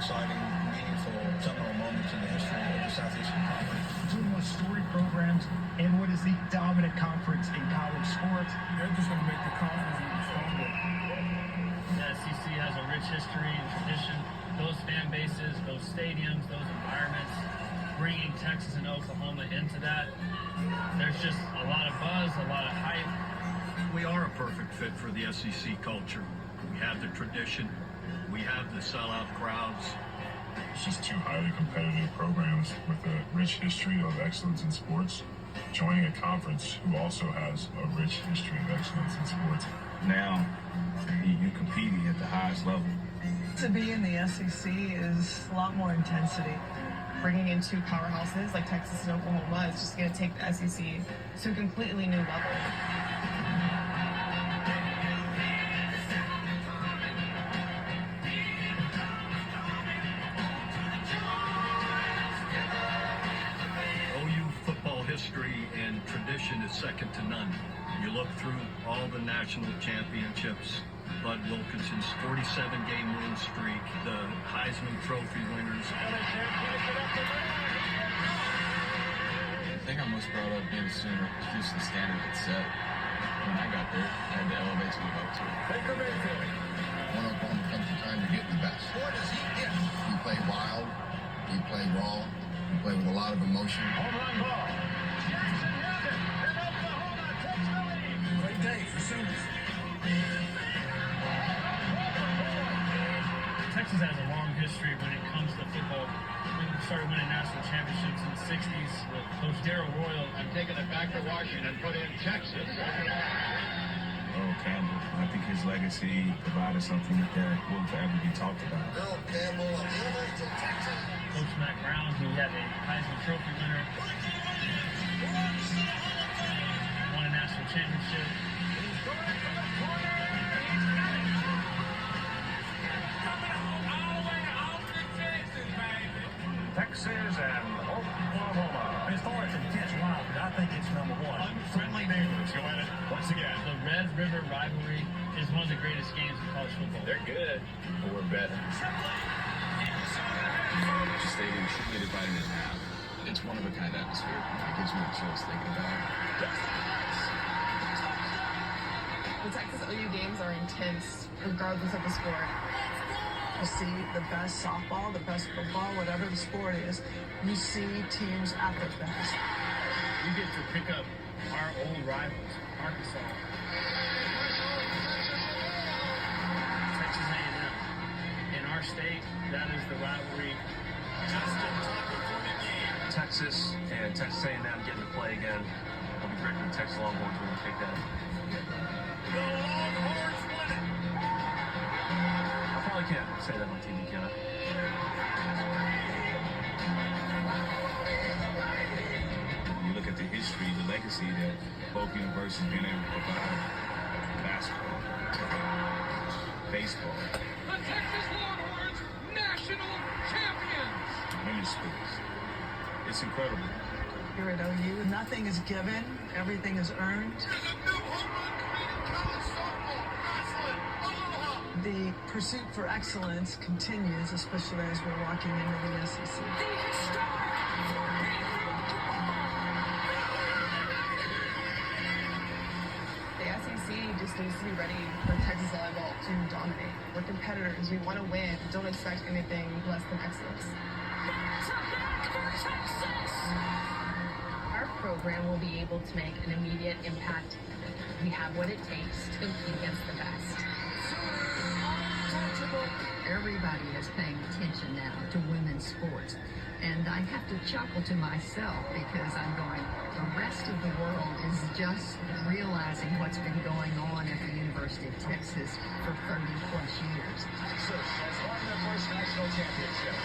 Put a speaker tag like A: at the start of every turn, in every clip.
A: exciting, meaningful, seminal moments in the history of the Southeastern Conference.
B: Two of the most storied programs in what is the dominant conference in college sports.
C: They're just going to make the conference even stronger.
D: The SEC has a rich history and tradition. Those fan bases, those stadiums, those environments, bringing Texas and Oklahoma into that, there's just a lot of buzz, a lot of hype.
E: We are a perfect fit for the SEC culture. We have the tradition. We have the sellout crowds.
F: It's just two highly competitive programs with a rich history of excellence in sports, joining a conference who also has a rich history of excellence in sports.
G: Now, you're competing at the highest level.
H: To be in the SEC is a lot more intensity.
I: Bringing in two powerhouses like Texas and Oklahoma is just going to take the SEC to a completely new level.
E: OU football history and tradition is second to none. You look through all the national championships, Bud Wilkinson's 47-game win streak, the Heisman Trophy winners.
J: The thing I'm most proud of being a Sooner is just the standard it's set. When I got there, I had to elevate to live up to it.
C: Baker Mayfield.
K: When Oklahoma comes to time to get the best.
A: What does he get?
K: He played wild. He played raw. He played with a lot of emotion.
C: Home run ball. Jackson has it. And Oklahoma takes the lead. Great day for Sooners.
D: Texas has a long history when it comes to football. We started winning national championships in the 60s with Coach Darrell Royal.
A: I'm taking it back to Washington, put in Texas.
G: Earl Campbell, I think his legacy provided something that will forever be talked about.
A: Earl Campbell of the University of Texas.
D: Coach Mack Brown, who had a Heisman Trophy winner, won a national championship.
B: Texas and Oklahoma. As far as intense rivalry, I think it's number one.
C: Unfriendly neighbors go at it once again.
D: The Red River rivalry is one of the greatest games in college football.
J: They're good, but we're better. The stadium should be divided in half. It's one of a kind atmosphere. It gives me the chills thinking about it.
I: The Texas OU games are intense, regardless of the sport.
H: You see the best softball, the best football, whatever the sport is. You see teams at their best.
D: We get to pick up our old rivals, Arkansas, Texas A&M. In our state, that is the rivalry.
L: Texas and Texas A&M getting to play again. It'll be great for the Texas Longhorns when we take that.
C: The Longhorns win it.
L: I probably can't say that on TV, can I?
G: You look at the history, the legacy that both universities have been able to provide. Basketball, baseball,
C: The Texas Longhorns, national champions.
G: women's sports. It's incredible.
H: Here at OU, nothing is given, everything is earned.
C: There's a new home run queen in college softball. Jocelyn Aloha.
H: The pursuit for excellence continues, especially as we're walking into the SEC.
I: The SEC just needs to be ready for Texas volleyball to dominate. We're competitors. We want to win. Don't expect anything less than excellence.
M: Our program will be able to make an immediate impact. We have what it takes to compete against the best.
N: Everybody is paying attention now to women's sports. And I have to chuckle to myself because I'm going, the rest of the world is just realizing what's been going on at the University of Texas for 30 plus years.
C: Texas has won their first national championship.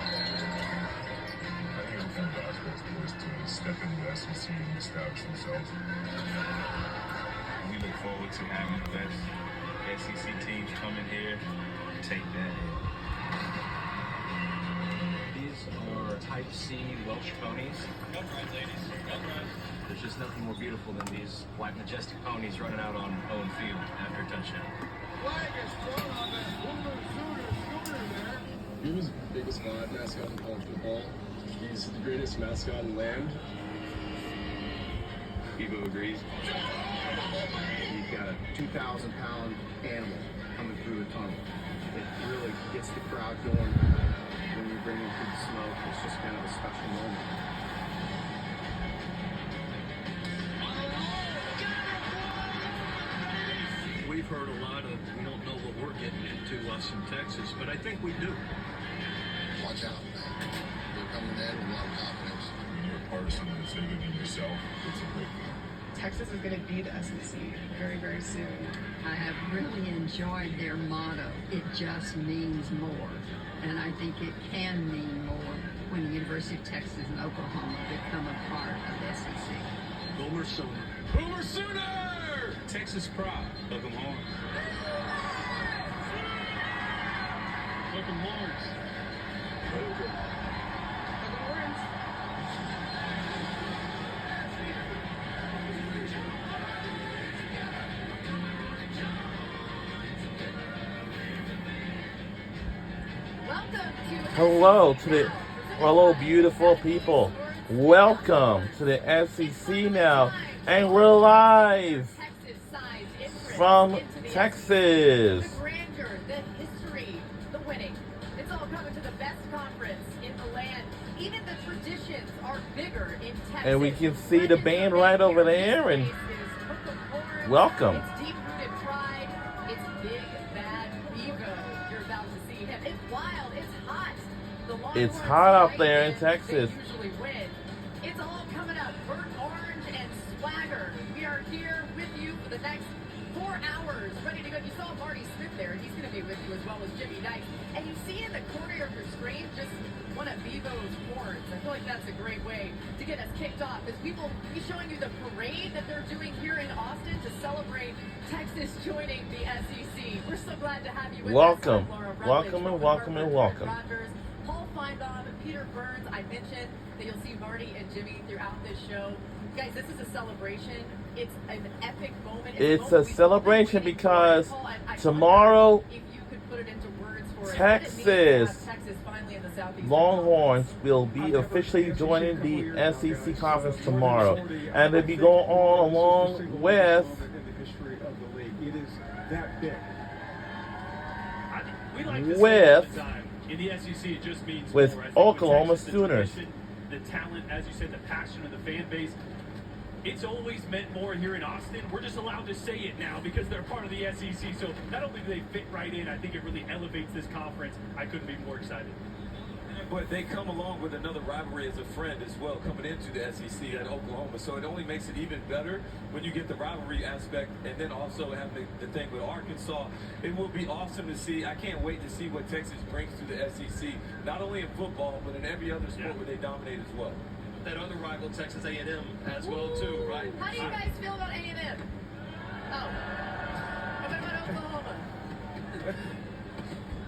F: I think it's one of basketball's boys to step into the SEC and establish themselves.
G: We look forward to having the best SEC teams come in here and take that in.
L: These are Type C Welsh ponies.
C: Come right, ladies. Come right.
L: There's just nothing more beautiful than these white majestic ponies running out on Owen Field after a touchdown.
C: Flag is thrown on the Boomer Sooners.
O: He was the biggest mascot in college football. He's the greatest mascot in the land.
G: People agrees.
P: You've got a 2,000-pound animal coming through the tunnel. It really gets the crowd going when you bring it through the smoke. It's just kind of a special moment.
E: We've heard a lot of, we don't know what we're getting into, us in Texas, but I think we do.
K: Watch out, man. You're coming in with a lot of confidence.
F: When you're a part of something that's bigger than yourself, it's a great thing.
I: Texas is going to be the SEC very, very soon.
N: I have really enjoyed their motto, it just means more. And I think it can mean more when the University of Texas and Oklahoma become a part of the SEC.
E: Boomer Sooner.
G: Boomer Sooner! Texas proud. Welcome home.
D: Welcome Horns.
I: Welcome Horns.
Q: Hello to the hello beautiful people. Welcome to the SEC now, and we're live from Texas.
R: The grandeur, the history, the winning. It's all coming to the best conference in the land. Even the traditions are bigger in Texas.
Q: And we can see the band right over there, and welcome.
R: It's deep-rooted pride. It's big, bad Bevo. You're about to see him. It's wild. It's hot.
Q: It's hot out there in Texas.
R: Usually win. It's all coming up. Burnt orange and swagger. We are here with you for the next 4 hours, ready to go. You saw Marty Smith there. He's going to be with you as well as Jimmy Knight. And you see in the corner of your screen just one of Bevo's horns. I feel like that's a great way to get us kicked off, because we will be showing you the parade that they're doing here in Austin to celebrate Texas joining the SEC. We're so glad to have you with
Q: welcome.
R: us.
Q: Welcome and welcome and welcome.
R: Rogers, Paul Feinbaum, Peter Burns. I mentioned that you'll see Marty and Jimmy throughout this show. Guys, this is a celebration. It's an epic moment.
Q: It's a celebration because tomorrow, Texas Longhorns will be officially joining the SEC conference tomorrow, and they'll be going on along with
B: in the SEC, it just means
Q: with
B: more.
Q: Oklahoma Sooners.
B: The talent, as you said, the passion of the fan base. It's always meant more here in Austin. We're just allowed to say it now because they're part of the SEC. So not only do they fit right in, I think it really elevates this conference. I couldn't be more excited.
S: But they come along with another rivalry as a friend as well, coming into the SEC at Oklahoma. So it only makes it even better when you get the rivalry aspect, and then also have the thing with Arkansas. It will be awesome to see. I can't wait to see what Texas brings to the SEC, not only in football, but in every other sport where they dominate as well.
L: That other rival, Texas A&M, as well too, right?
R: How do you guys feel about A&M? Oh. What about Oklahoma?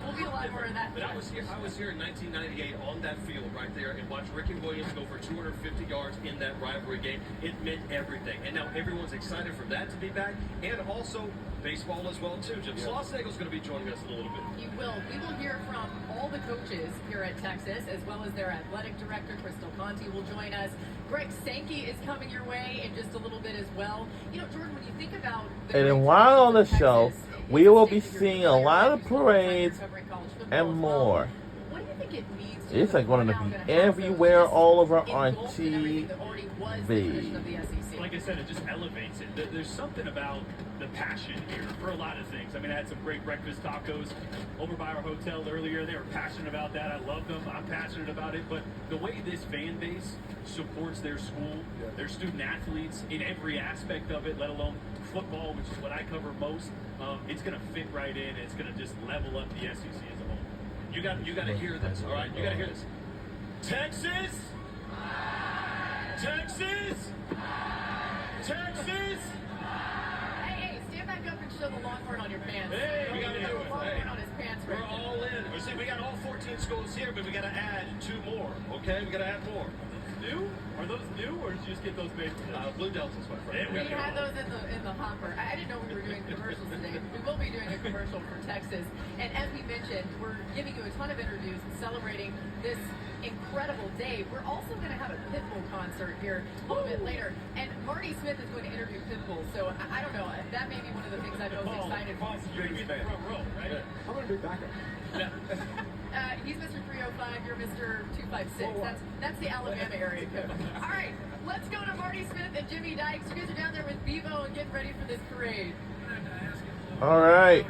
R: We'll be a lot more of that.
L: But I was here in 1998 on that field right there and watched Ricky Williams go for 250 yards in that rivalry game. It meant everything. And now everyone's excited for that to be back, and also baseball as well too. Jim Slosnagel's going to be joining us in a little bit.
R: He will. We will hear from all the coaches here at Texas, as well as their athletic director, Crystal Conti, will join us. Greg Sankey is coming your way in just a little bit as well. You know, Jordan, when you think about
Q: and then while on the show, we will be seeing a lot of parades and more.
R: What do you think it means?
Q: It's like going to be everywhere, all over on TV.
B: Like I said, it just elevates it. There's something about the passion here for a lot of things. I mean, I had some great breakfast tacos over by our hotel earlier. They were passionate about that. I love them. I'm passionate about it. But the way this fan base supports their school, their student athletes in every aspect of it, let alone football, which is what I cover most, it's going to fit right in. It's going to just level up the SEC as a whole.
L: You got to hear this, all right? You got to hear this.
B: Texas! Texas! Texas!
R: Hey, stand back up and show the Longhorn on your pants.
L: Hey, we got to do it.
R: Longhorn on his pants
L: We're all in. See, we got all 14 schools here, but we got to add 2 more, okay? We got to add more.
B: New? Are those new, or did you just get those based
L: Blue Deltas, my friend.
R: We had those in the hopper. I didn't know we were doing commercials commercials today. We will be doing a commercial for Texas. And as we mentioned, we're giving you a ton of interviews and celebrating this incredible day. We're also going to have a Pitbull concert here a little bit later. And Marty Smith is going to interview Pitbull. So I don't know. That may be one of the things I'm most excited for.
B: You're going to be the front row, right?
O: I'm going to be backup.
R: He's Mr. 305, you're Mr. 256. That's the Alabama area code. All right, let's go to Marty Smith and Jimmy Dykes. You guys are down there with Bevo and getting ready for this parade.
Q: All right.